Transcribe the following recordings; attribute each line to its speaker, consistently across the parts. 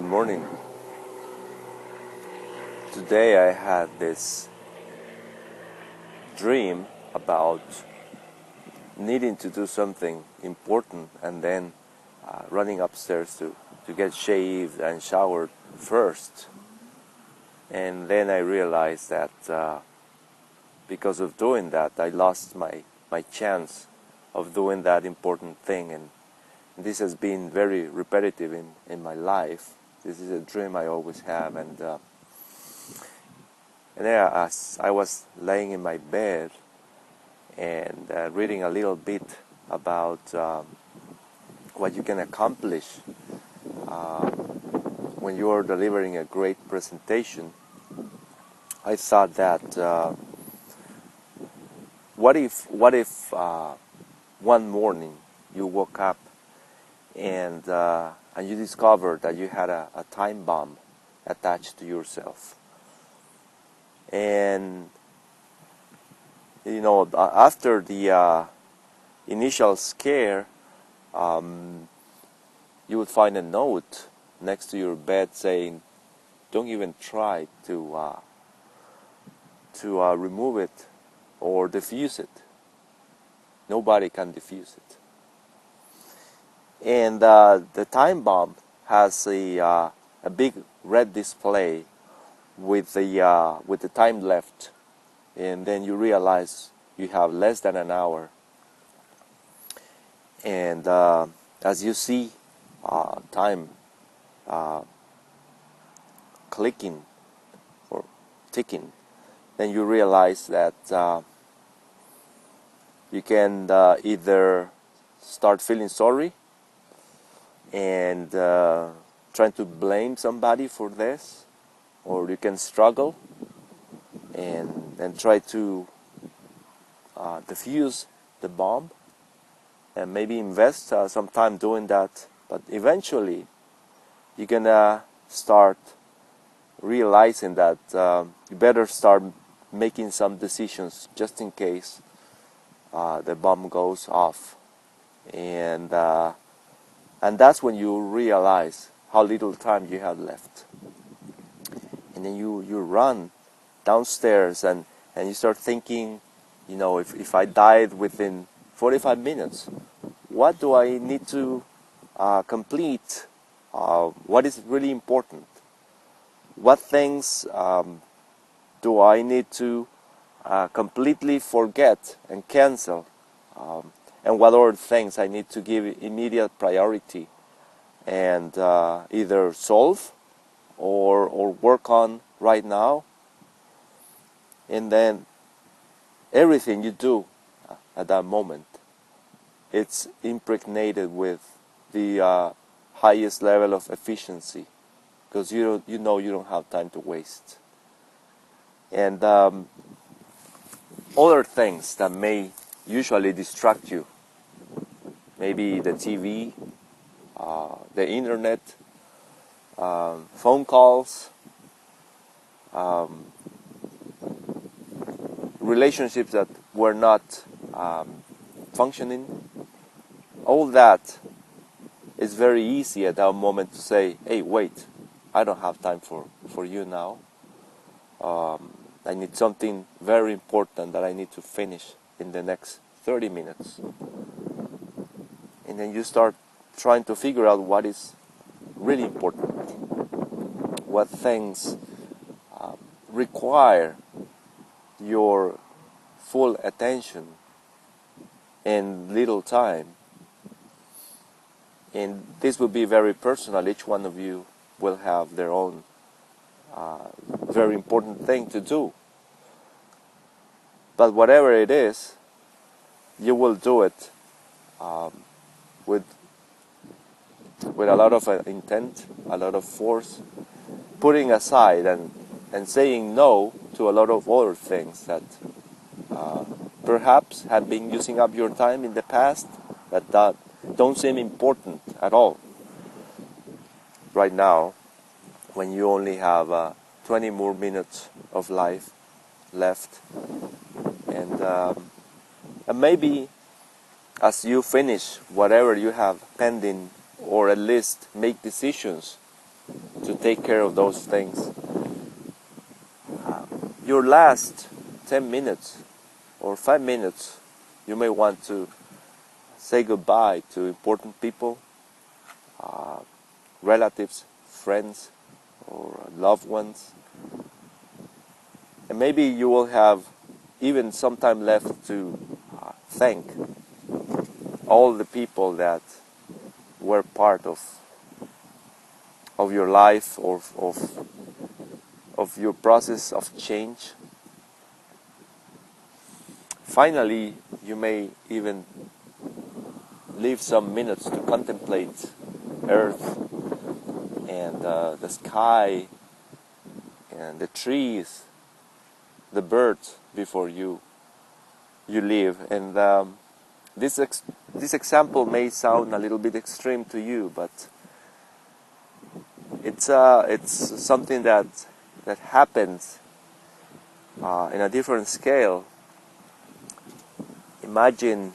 Speaker 1: morning. Today I had this dream about needing to do something important and then running upstairs to get shaved and showered first. And then I realized that because of doing that, I lost my chance of doing that important thing. And this has been very repetitive in my life. This is a dream I always have. And then as I was laying in my bed and reading a little bit about what you can accomplish when you are delivering a great presentation, I thought that what if one morning you woke up and you discovered that you had a time bomb attached to yourself. And after the initial scare, you would find a note next to your bed saying, "Don't even try to remove it or defuse it. Nobody can defuse it." And the time bomb has a big red display with the time left, and then you realize you have less than an hour. And as you see time clicking or ticking, then you realize that you can either start feeling sorry and trying to blame somebody for this, or you can struggle and try to defuse the bomb and maybe invest some time doing that. But eventually you're gonna start realizing that you better start making some decisions just in case the bomb goes off. And that's when you realize how little time you have left. And then you run downstairs and you start thinking, if I died within 45 minutes, what do I need to complete? What is really important? What things do I need to completely forget and cancel? And what other things I need to give immediate priority and either solve or work on right now. And then everything you do at that moment, it's impregnated with the highest level of efficiency, because you don't have time to waste. And other things that may usually distract you, maybe the TV, the internet, phone calls, relationships that were not functioning. All that is very easy at that moment to say, "Hey, wait, I don't have time for you now. I need something very important that I need to finish in the next 30 minutes. And then you start trying to figure out what is really important, what things require your full attention in little time. And this will be very personal. Each one of you will have their own very important thing to do. But whatever it is, you will do it with a lot of intent, a lot of force, putting aside and saying no to a lot of other things that perhaps have been using up your time in the past that don't seem important at all. Right now, when you only have 20 more minutes of life left, and maybe as you finish whatever you have pending, or at least make decisions to take care of those things. Your last 10 minutes or 5 minutes, you may want to say goodbye to important people, relatives, friends, or loved ones. And maybe you will have even some time left to thank all the people that were part of your life, or of your process of change. Finally, you may even leave some minutes to contemplate Earth and the sky and the trees, the birds before you leave. And this example may sound a little bit extreme to you, but it's something that happens in a different scale. Imagine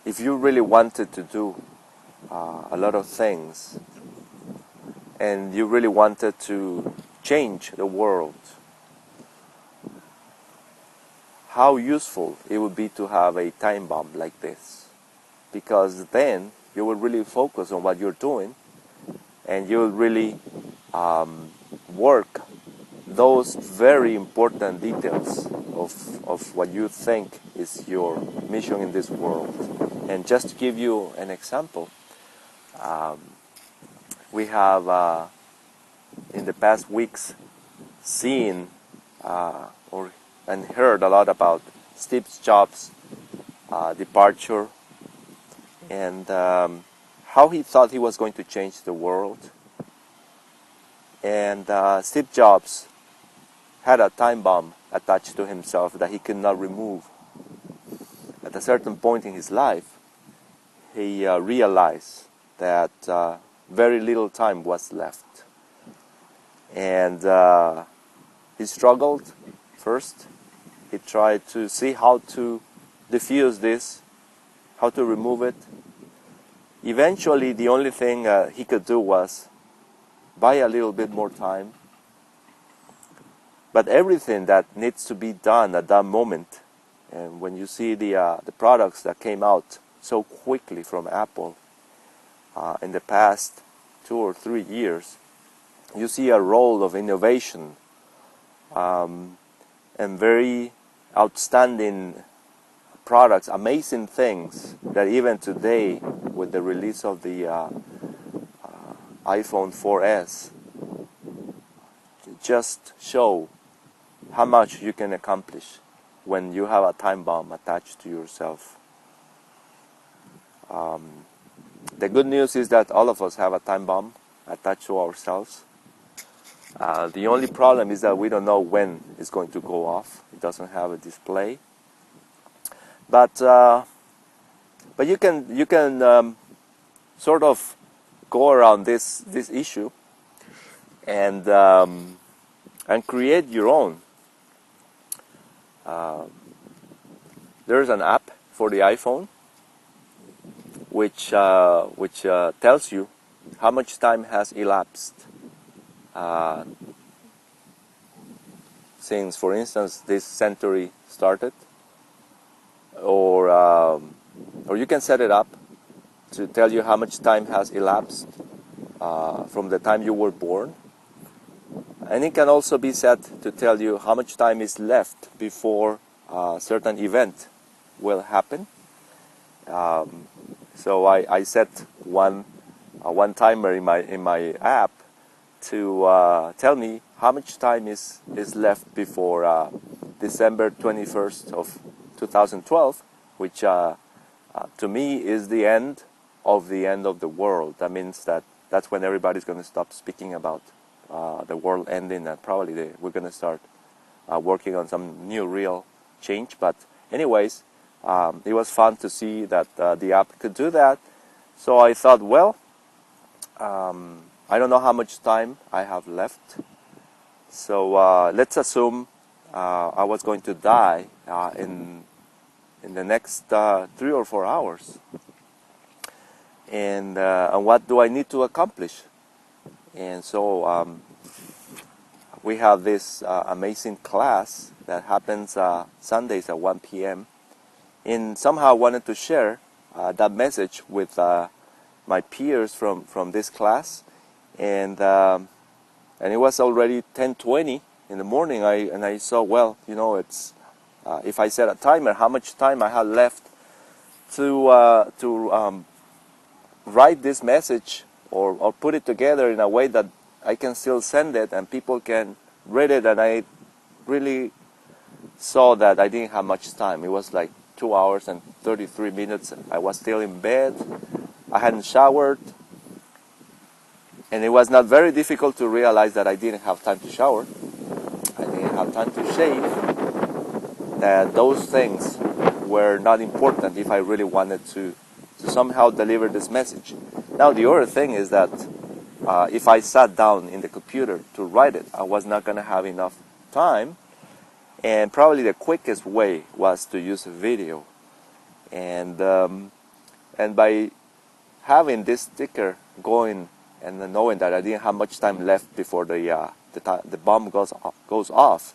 Speaker 1: if you really wanted to do a lot of things, and you really wanted to change the world, how useful it would be to have a time bomb like this. Because then you will really focus on what you're doing, and you will really work those very important details of what you think is your mission in this world. And just to give you an example, we have in the past weeks seen and heard a lot about Steve Jobs' departure, and how he thought he was going to change the world. And Steve Jobs had a time bomb attached to himself that he could not remove. At a certain point in his life, he realized that very little time was left. And he struggled first. He tried to see how to diffuse this, how to remove it. Eventually, the only thing he could do was buy a little bit more time. But everything that needs to be done at that moment, and when you see the products that came out so quickly from Apple in the past 2 or 3 years, you see a role of innovation and very outstanding products, amazing things that even today, with the release of the iPhone 4S, just show how much you can accomplish when you have a time bomb attached to yourself. The good news is that all of us have a time bomb attached to ourselves. The only problem is that we don't know when it's going to go off. It doesn't have a display. But you can sort of go around this issue and create your own. There's an app for the iPhone which tells you how much time has elapsed since, for instance, this century started, or you can set it up to tell you how much time has elapsed from the time you were born. And it can also be set to tell you how much time is left before a certain event will happen. So I set one timer in my app to tell me how much time is left before December 21st of 2012, which to me is the end of the world. That means that's when everybody's going to stop speaking about the world ending, and probably we're going to start working on some new real change. But anyways, it was fun to see that the app could do that. So I thought, well, I don't know how much time I have left. So let's assume I was going to die in the next 3 or 4 hours. And what do I need to accomplish? And so we have this amazing class that happens Sundays at 1 p.m. And somehow I wanted to share that message with my peers from this class. And it was already 10:20 in the morning. I saw, well, you know, it's if I set a timer, how much time I had left to write this message or put it together in a way that I can still send it and people can read it. And I really saw that I didn't have much time. It was like 2 hours and 33 minutes. I was still in bed. I hadn't showered. And it was not very difficult to realize that I didn't have time to shower. I didn't have time to shave. That those things were not important if I really wanted to somehow deliver this message. Now the other thing is that if I sat down in the computer to write it, I was not going to have enough time. And probably the quickest way was to use a video. And by having this sticker going and knowing that I didn't have much time left before the bomb goes off,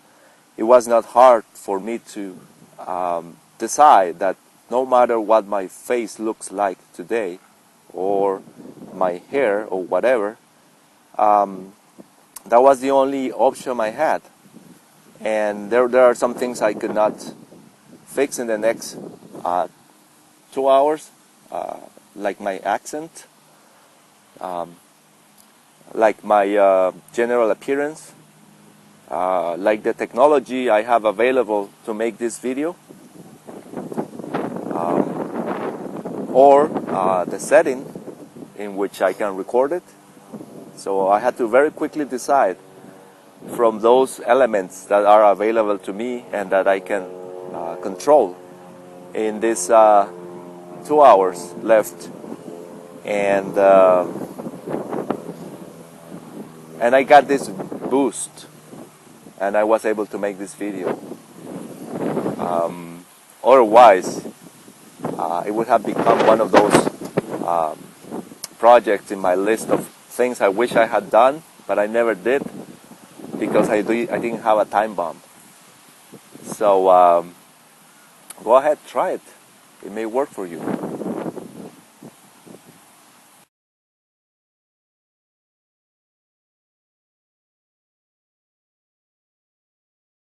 Speaker 1: it was not hard for me to decide that no matter what my face looks like today, or my hair, or whatever, that was the only option I had. And there are some things I could not fix in the next 2 hours, like my accent, like my general appearance, like the technology I have available to make this video, or the setting in which I can record it. So I had to very quickly decide from those elements that are available to me and that I can control in this 2 hours left. And I got this boost, and I was able to make this video. Otherwise, it would have become one of those projects in my list of things I wish I had done, but I never did because I didn't have a time bomb. So go ahead, try it. It may work for you.